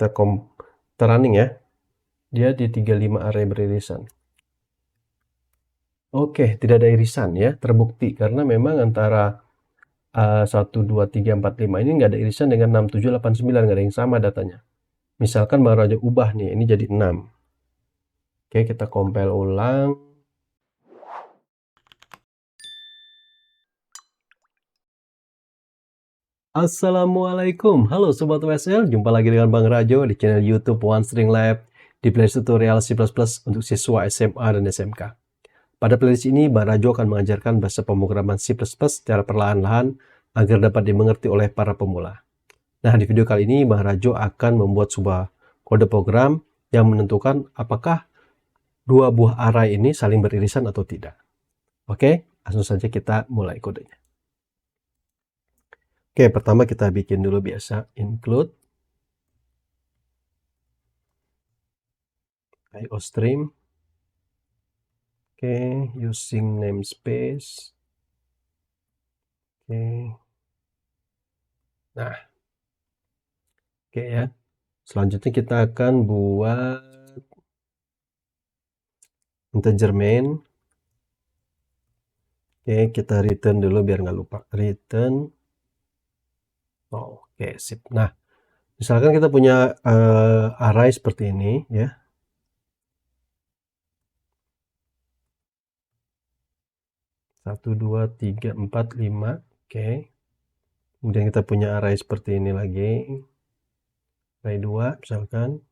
kita running ya. Dia di 35 array beririsan. Oke, tidak ada irisan ya, terbukti karena memang antara 1, 2, 3, 4, 5 ini nggak ada irisan dengan 6, 7, 8, 9, nggak ada yang sama datanya. Misalkan Bang Rajo ubah nih, ini jadi 6. Oke, kita compile ulang. Assalamualaikum, halo Sobat WSL, jumpa lagi dengan Bang Rajo di channel YouTube One String Lab di playlist tutorial C++ untuk siswa SMA dan SMK. Pada playlist ini, Bang Rajo akan mengajarkan bahasa pemrograman C++ secara perlahan-lahan agar dapat dimengerti oleh para pemula. Nah, di video kali ini Bang Rajo akan membuat sebuah kode program yang menentukan apakah dua buah array ini saling beririsan atau tidak. Oke, langsung saja kita mulai kodenya. Oke, pertama kita bikin dulu biasa include IOStream. Oke, using namespace. Oke. Nah. Oke ya. Selanjutnya kita akan buat integer main. Oke, kita return dulu biar nggak lupa. Return. Oh, oke, sip. Nah, misalkan kita punya array seperti ini ya. Satu, dua, tiga, empat, lima. Oke. Kemudian kita punya array seperti ini lagi. Array 2 misalkan.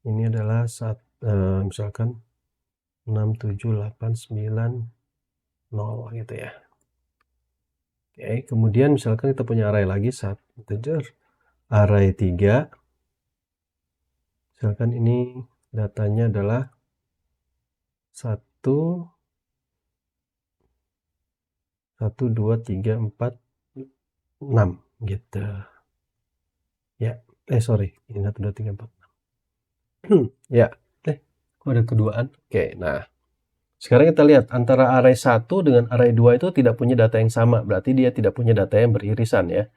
Ini adalah misalkan 6, 7, 8, 9, 0 gitu ya. Oke, kemudian misalkan kita punya array lagi, integer array 3. Misalkan ini datanya adalah 1, 2, 3, 4, 6 gitu. Ya, sorry, ini 1, 2, 3, 4, 6. Ya, kok ada keduaan? Oke, nah. Sekarang kita lihat antara array 1 dengan array 2 itu tidak punya data yang sama, berarti dia tidak punya data yang beririsan ya.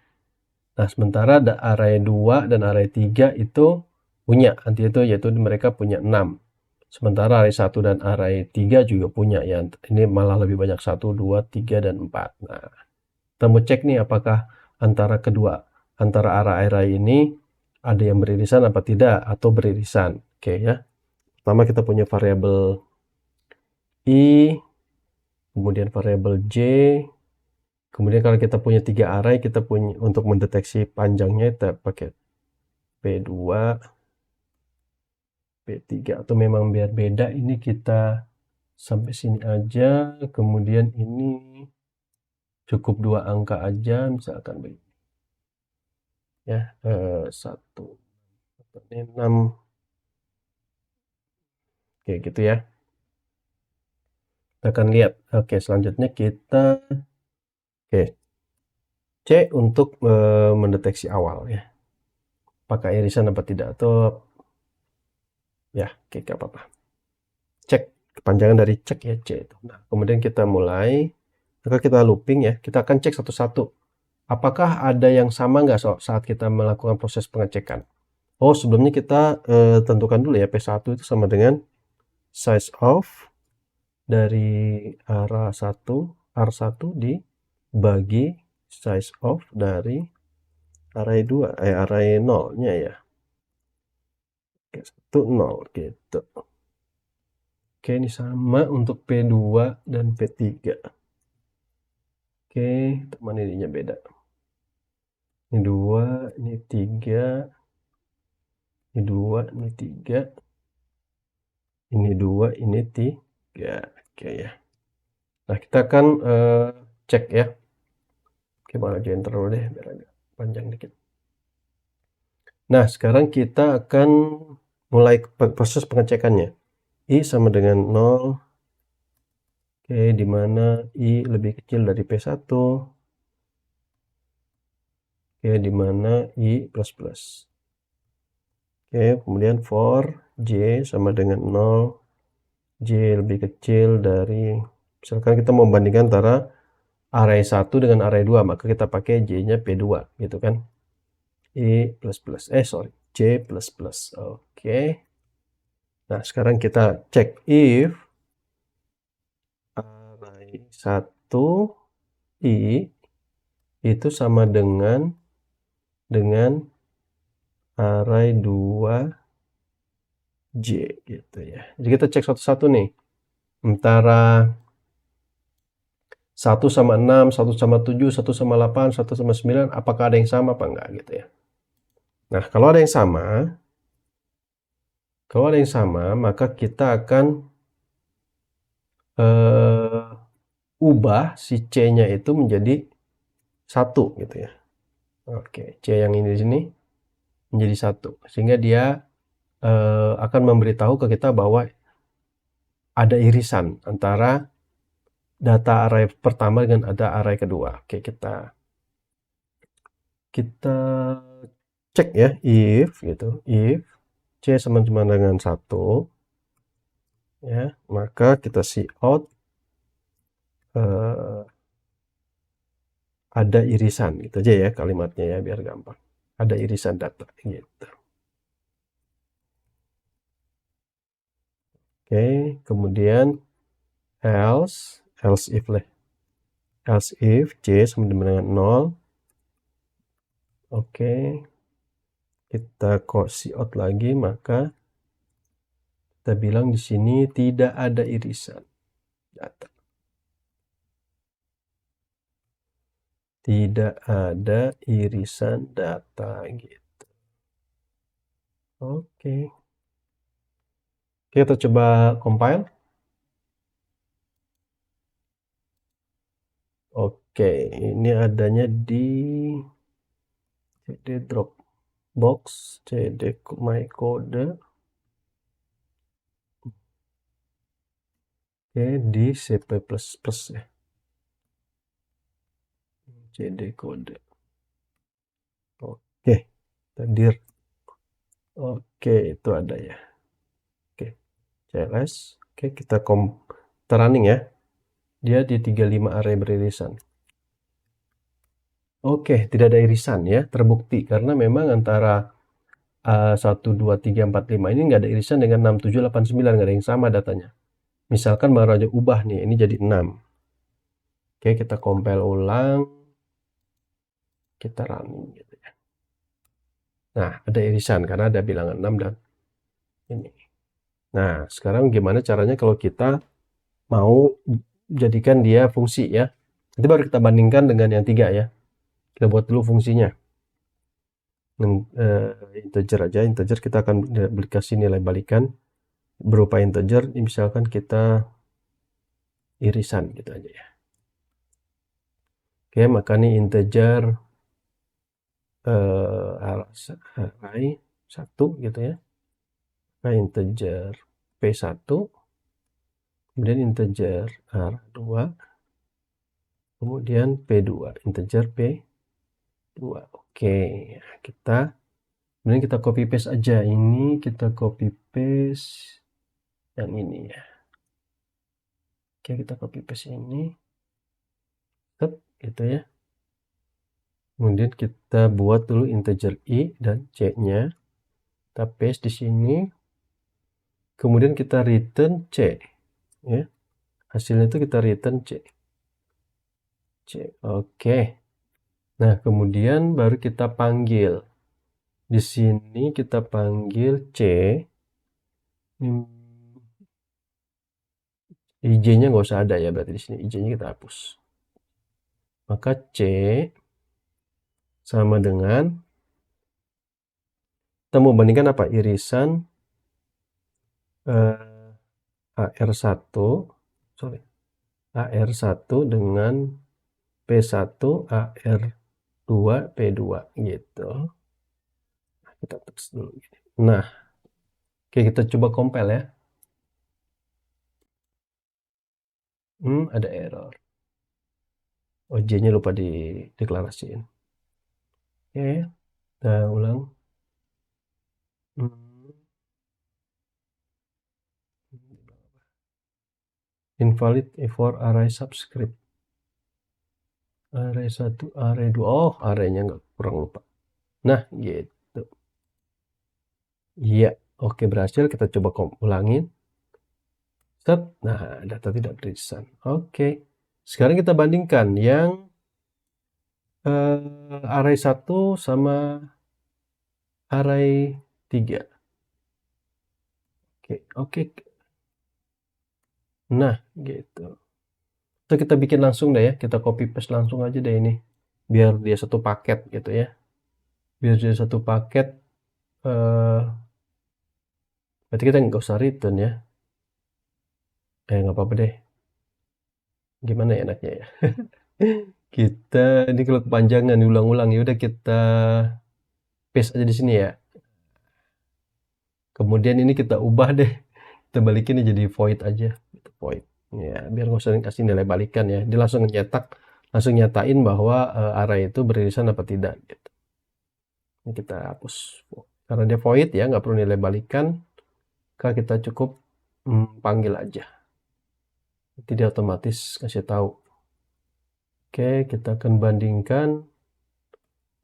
Nah, sementara array 2 dan array 3 itu punya, nanti itu yaitu mereka punya 6. Sementara array 1 dan array 3 juga punya ya. Ini malah lebih banyak 1, 2, 3, dan 4. Nah, kita mau cek nih apakah antara array ini ada yang beririsan apa tidak atau beririsan. Oke ya. Pertama kita punya variabel I, kemudian variabel J, kemudian kalau kita punya 3 array, kita punya untuk mendeteksi panjangnya kita pakai P2, P3, atau memang biar beda ini kita sampai sini aja, kemudian ini cukup 2 angka aja, misalkan begini ya, 1, ini 6, oke gitu ya. Kita akan lihat. Oke, selanjutnya kita C untuk mendeteksi awal ya, apakah irisan apa tidak, atau ya oke, gak apa-apa. Cek kepanjangan dari cek ya, C itu. Nah, kemudian kita mulai, maka kita looping ya, kita akan cek satu-satu apakah ada yang sama nggak saat kita melakukan proses pengecekan. Oh, sebelumnya kita tentukan dulu ya, P1 itu sama dengan size of dari R1 dibagi size of dari array 2, array 0-nya ya. Oke, 1, 0 gitu. Oke, ini sama untuk P2 dan P3. Oke, teman ininya beda. Ini 2, ini 3, ini 2, ini 3, ini 2, ini 3. Oke ya. Nah, kita akan cek ya. Oke, malah join terus deh biar agak panjang dikit. Nah, sekarang kita akan mulai proses pengecekannya. I sama dengan 0. Oke, di mana I lebih kecil dari P1. Oke, di mana I plus. Oke, kemudian for J sama dengan 0. J lebih kecil dari, misalkan kita membandingkan antara array 1 dengan array 2, maka kita pakai J-nya P2 gitu kan. J plus. Oke. Nah, sekarang kita cek if array 1 I itu sama dengan array 2 J gitu ya. Jadi kita cek satu-satu nih. Antara 1 sama 6, 1 sama 7, 1 sama 8, 1 sama 9, apakah ada yang sama apa enggak gitu ya. Nah, kalau ada yang sama, maka kita akan ubah si C-nya itu menjadi 1 gitu ya. Oke, C yang ini di sini menjadi 1. Sehingga dia akan memberitahu ke kita bahwa ada irisan antara data array pertama dengan ada array kedua. Oke, kita cek ya, if gitu, if C sama dengan 1 ya, maka kita out ada irisan gitu aja ya kalimatnya ya, biar gampang. Ada irisan data gitu. Oke, kemudian else if C sama dengan 0. Oke, kita out lagi, maka kita bilang di sini tidak ada irisan data. Tidak ada irisan data gitu. Oke. Kita coba compile. Oke, ini adanya di cd Dropbox, cd my code. Oke, di cp++ ya. cd code. Oke, dir. Oke, itu ada ya. Oke, CLS. Oke, kita running ya. Dia di 35 array beririsan. Oke, tidak ada irisan ya, terbukti karena memang antara 1, 2, 3, 4, 5 ini nggak ada irisan dengan 6, 7, 8, 9, nggak ada yang sama datanya. Misalkan baru aja ubah nih, ini jadi 6. Oke, kita compile ulang, kita running gitu ya. Nah, ada irisan karena ada bilangan 6 dan ini. Nah, sekarang gimana caranya kalau kita mau jadikan dia fungsi ya. Nanti baru kita bandingkan dengan yang 3 ya. Kita buat dulu fungsinya. Integer aja, integer kita akan kasih nilai balikan berupa integer, misalkan kita irisan gitu aja ya. Oke, maka ini integer array 1 gitu ya. Nah, integer P1, kemudian integer R2, kemudian P2, integer P2. Oke, kemudian kita copy paste aja, ini kita copy paste yang ini ya. Oke, kita copy paste ini gitu ya. Kemudian kita buat dulu integer I dan C-nya. Kita paste di sini. Kemudian kita return C ya. Hasilnya itu kita return C. Oke. Nah, kemudian baru kita panggil. Di sini kita panggil C. IJ-nya nggak usah ada ya, berarti di sini IJ-nya kita hapus. Maka C sama dengan, kita mau bandingkan apa? Irisan AR1 dengan P1 AR2 P2 gitu. Nah, kita tulis dulu gini. Nah, oke, kita coba compile ya. Ada error. J-nya lupa dideklarasiin. Oke, kita ulang. Invalid for array subscript. Array 1, array 2. Oh, arraynya nggak, kurang lupa. Nah, gitu. Iya, oke berhasil. Kita coba ulangin. Set. Nah, data tidak beririsan. Oke. Sekarang kita bandingkan yang array 1 sama array 3. Oke. Nah, gitu. Itu kita bikin langsung deh ya. Kita copy paste langsung aja deh ini. Biar dia satu paket gitu ya. Biar dia satu paket. Berarti kita nggak usah return ya. Nggak apa-apa deh. Gimana ya enaknya ya. Kita ini kalau kepanjangan diulang-ulang ya udah kita paste aja di sini ya. Kemudian ini kita ubah deh. Kita balikin jadi void aja. Void. Ya, biar nggak usah kasih nilai balikan ya. Dia langsung nyatain bahwa array itu beririsan apa tidak gitu. Ini kita hapus. Karena dia void ya, nggak perlu nilai balikan. Maka kita cukup panggil aja. Nanti dia otomatis kasih tahu. Oke, kita akan bandingkan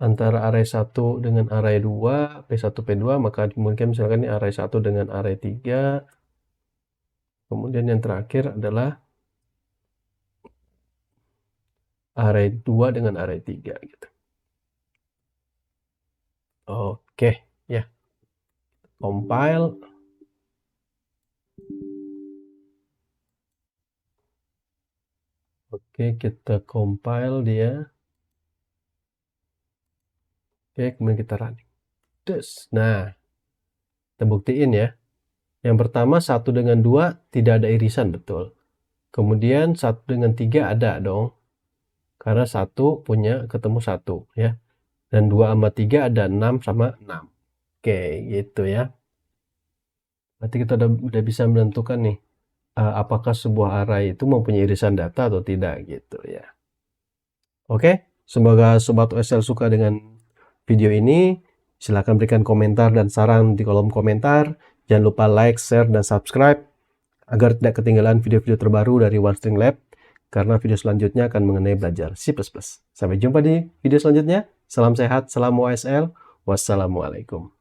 antara array 1 dengan array 2, P1, P2, maka mungkin misalkan ini array 1 dengan array 3. Kemudian yang terakhir adalah array 2 dengan array 3 gitu. Oke, ya. Compile. Oke, kita compile dia. Oke, kemudian kita running. Nah, kita buktiin ya. Yang pertama 1 dengan 2 tidak ada irisan, betul. Kemudian 1 dengan 3 ada dong. Karena 1 punya ketemu 1 ya. Dan 2 sama 3 ada 6 sama 6. Oke, gitu ya. Berarti kita udah bisa menentukan nih. Apakah sebuah array itu mempunyai irisan data atau tidak gitu ya. Oke, semoga Sobat OSL suka dengan video ini. Silahkan berikan komentar dan saran di kolom komentar. Jangan lupa like, share, dan subscribe agar tidak ketinggalan video-video terbaru dari OneString Lab, karena video selanjutnya akan mengenai belajar C++. Sampai jumpa di video selanjutnya. Salam sehat, salam OSL. Wassalamualaikum.